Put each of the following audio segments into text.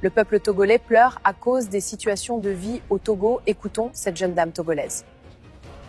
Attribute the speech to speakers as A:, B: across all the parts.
A: Le peuple togolais pleure à cause des situations de vie au Togo. Écoutons cette jeune dame togolaise.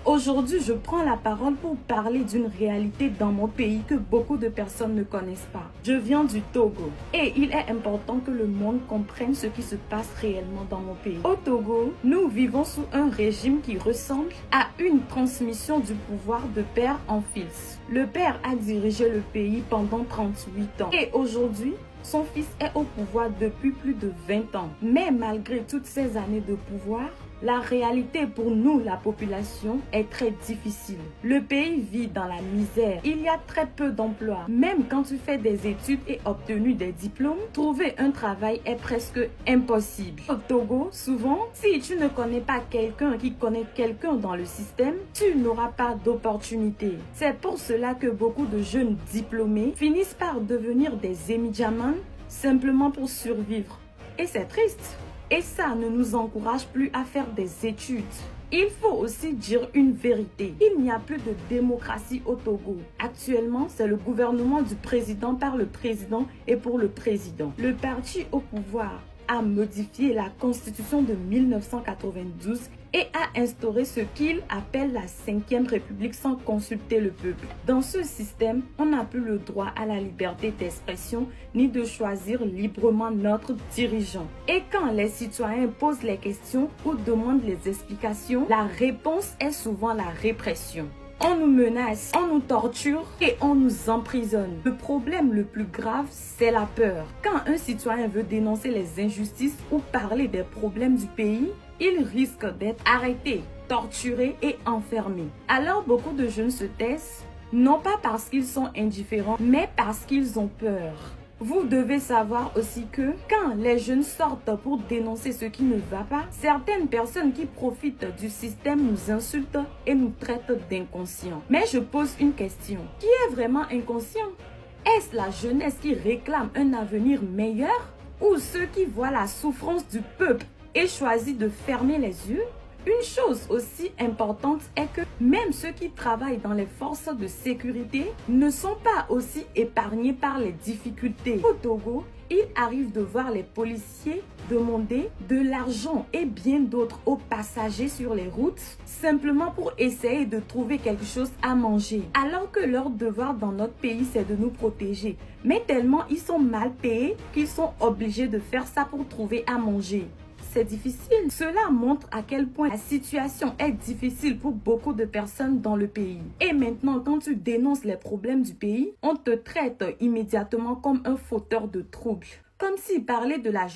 B: Aujourd'hui, je prends la parole pour parler d'une réalité dans mon pays que beaucoup de personnes ne connaissent pas. Je viens du Togo et il est important que le monde comprenne ce qui se passe réellement dans mon pays. Au Togo, nous vivons sous un régime qui ressemble à une transmission du pouvoir de père en fils. Le père a dirigé le pays pendant 38 ans et aujourd'hui, son fils est au pouvoir depuis plus de 20 ans. Mais malgré toutes ces années de pouvoir, la réalité pour nous, la population, est très difficile. Le pays vit dans la misère. Il y a très peu d'emplois. Même quand tu fais des études et obtenu des diplômes, trouver un travail est presque impossible. Au Togo, souvent, si tu ne connais pas quelqu'un qui connaît quelqu'un dans le système, tu n'auras pas d'opportunité. C'est pour cela que beaucoup de jeunes diplômés finissent par devenir des émidjamans simplement pour survivre. Et c'est triste. Et ça ne nous encourage plus à faire des études. Il faut aussi dire une vérité. Il n'y a plus de démocratie au Togo. Actuellement, c'est le gouvernement du président par le président et pour le président. Le parti au pouvoir a modifié la constitution de 1992 et a instauré ce qu'il appelle la 5e République sans consulter le peuple. Dans ce système, on n'a plus le droit à la liberté d'expression ni de choisir librement notre dirigeant. Et quand les citoyens posent les questions ou demandent les explications, la réponse est souvent la répression. On nous menace, on nous torture et on nous emprisonne. Le problème le plus grave, c'est la peur. Quand un citoyen veut dénoncer les injustices ou parler des problèmes du pays, il risque d'être arrêté, torturé et enfermé. Alors beaucoup de jeunes se taisent, non pas parce qu'ils sont indifférents, mais parce qu'ils ont peur. Vous devez savoir aussi que quand les jeunes sortent pour dénoncer ce qui ne va pas, certaines personnes qui profitent du système nous insultent et nous traitent d'inconscients. Mais je pose une question. Qui est vraiment inconscient? Est-ce la jeunesse qui réclame un avenir meilleur ou ceux qui voient la souffrance du peuple et choisissent de fermer les yeux? Une chose aussi importante est que même ceux qui travaillent dans les forces de sécurité ne sont pas aussi épargnés par les difficultés. Au Togo, il arrive de voir les policiers demander de l'argent et bien d'autres aux passagers sur les routes simplement pour essayer de trouver quelque chose à manger. Alors que leur devoir dans notre pays, c'est de nous protéger. Mais tellement ils sont mal payés qu'ils sont obligés de faire ça pour trouver à manger. C'est difficile. Cela montre à quel point la situation est difficile pour beaucoup de personnes dans le pays. Et maintenant, quand tu dénonces les problèmes du pays, on te traite immédiatement comme un fauteur de troubles. Comme si parler de la